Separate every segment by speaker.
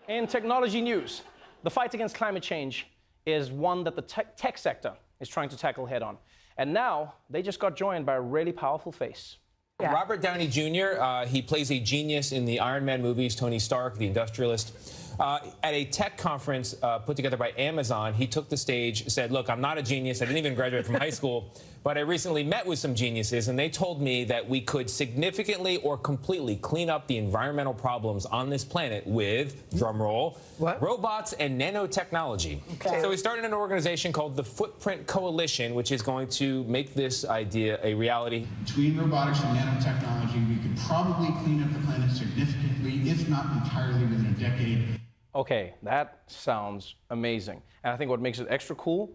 Speaker 1: In technology news, the fight against climate change is one that the tech sector is trying to tackle head on. And now they just got joined by a really powerful face.
Speaker 2: Yeah. Robert Downey Jr., he plays a genius in the Iron Man movies, Tony Stark, the industrialist. At a tech conference put together by Amazon, he took the stage, said, look, I'm not a genius. I didn't even graduate from high school, but I recently met with some geniuses, and they told me that we could significantly or completely clean up the environmental problems on this planet with, drumroll, robots and nanotechnology. Okay. So he started an organization called the Footprint Coalition, which is going to make this idea a reality.
Speaker 3: Between robotics and nanotechnology, we could probably clean up the planet significantly, if not entirely, within a decade.
Speaker 1: Okay, that sounds amazing. And I think what makes it extra cool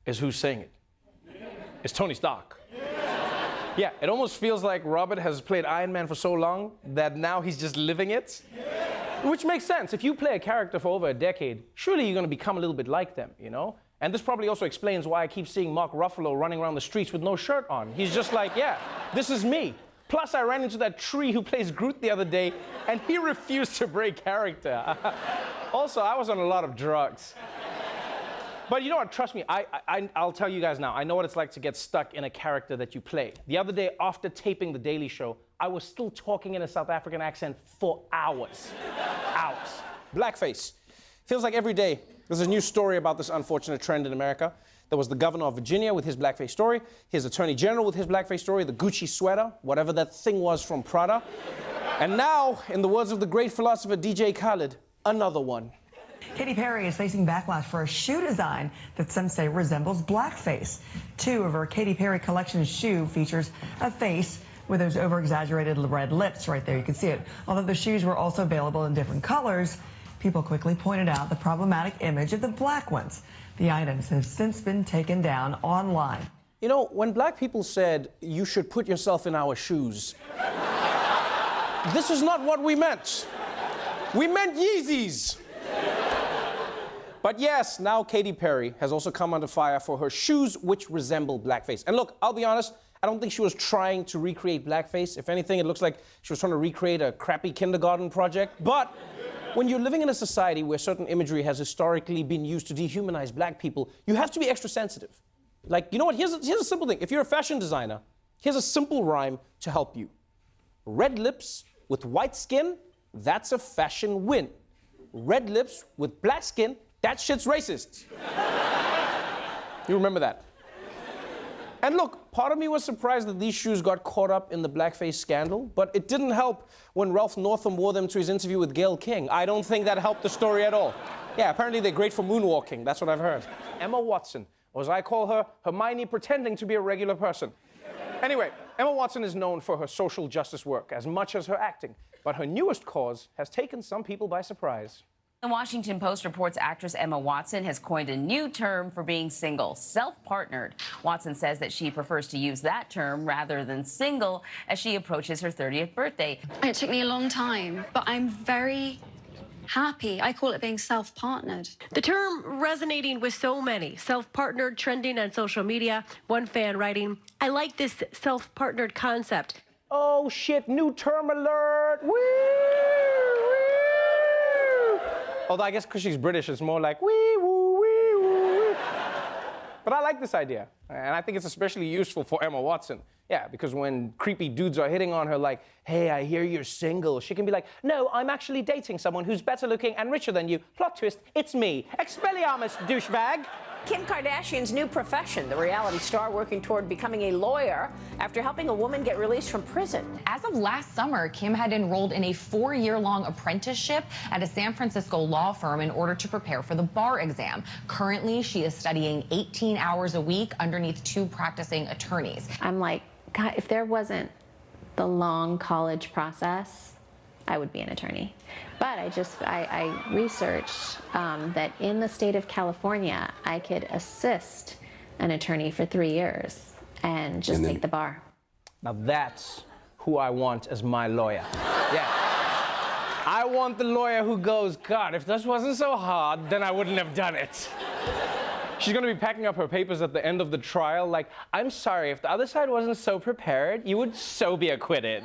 Speaker 1: is who's saying it. It's Tony Stark. Yeah, it almost feels like Robert has played Iron Man for so long that now he's just living it. Which makes sense. If you play a character for over a decade, surely you're going to become a little bit like them, you know? And this probably also explains why I keep seeing Mark Ruffalo running around the streets with no shirt on. He's just like, yeah, this is me. Plus, I ran into that tree who plays Groot the other day, and he refused to break character. Also, I was on a lot of drugs. But you know what? Trust me, I'll tell you guys now. I know what it's like to get stuck in a character that you play. The other day, after taping The Daily Show, I was still talking in a South African accent for hours. Hours. Blackface. Feels like every day there's a new story about this unfortunate trend in America. There was the governor of Virginia with his blackface story, his attorney general with his blackface story, the Gucci sweater, whatever that thing was from Prada. And now, in the words of the great philosopher DJ Khaled, another one.
Speaker 4: Katy Perry is facing backlash for a shoe design that some say resembles blackface. Two of her Katy Perry collection shoe features a face with those over-exaggerated red lips right there. You can see it. Although the shoes were also available in different colors, people quickly pointed out the problematic image of the black ones. The items have since been taken down online.
Speaker 1: You know, when black people said, you should put yourself in our shoes, this is not what we meant. We meant Yeezys. But yes, now Katy Perry has also come under fire for her shoes which resemble blackface. And look, I'll be honest, I don't think she was trying to recreate blackface. If anything, it looks like she was trying to recreate a crappy kindergarten project. But when you're living in a society where certain imagery has historically been used to dehumanize black people, you have to be extra sensitive. Like, you know what? Here's a simple thing. If you're a fashion designer, here's a simple rhyme to help you. Red lips with white skin, that's a fashion win. Red lips with black skin, that shit's racist. You remember that? And look, part of me was surprised that these shoes got caught up in the blackface scandal, but it didn't help when Ralph Northam wore them to his interview with Gayle King. I don't think that helped the story at all. Yeah, apparently they're great for moonwalking. That's what I've heard. Emma Watson, or as I call her, Hermione pretending to be a regular person. Anyway, Emma Watson is known for her social justice work as much as her acting, but her newest cause has taken some people by surprise.
Speaker 5: The Washington Post reports actress Emma Watson has coined a new term for being single, self-partnered. Watson says that she prefers to use that term rather than single as she approaches her 30th birthday.
Speaker 6: It took me a long time, but I'm very happy. I call it being self-partnered.
Speaker 7: The term resonating with so many, self-partnered, trending on social media. One fan writing, I like this self-partnered concept.
Speaker 1: Oh shit, new term alert! Woo! Although I guess because she's British, it's more like wee woo wee woo. But I like this idea, and I think it's especially useful for Emma Watson. Yeah, because when creepy dudes are hitting on her like, hey, I hear you're single, she can be like, no, I'm actually dating someone who's better looking and richer than you. Plot twist, it's me. Expelliarmus, douchebag.
Speaker 8: Kim Kardashian's new profession, the reality star working toward becoming a lawyer after helping a woman get released from prison.
Speaker 9: As of last summer, Kim had enrolled in a 4-year-long apprenticeship at a San Francisco law firm in order to prepare for the bar exam. Currently, she is studying 18 hours a week underneath 2 practicing attorneys.
Speaker 10: I'm like, God, if there wasn't the long college process, I would be an attorney. But I researched that in the state of California, I could assist an attorney for 3 years and just take the bar.
Speaker 1: Now that's who I want as my lawyer. Yeah. I want the lawyer who goes, God, if this wasn't so hard, then I wouldn't have done it. She's going to be packing up her papers at the end of the trial like, I'm sorry, if the other side wasn't so prepared, you would so be acquitted.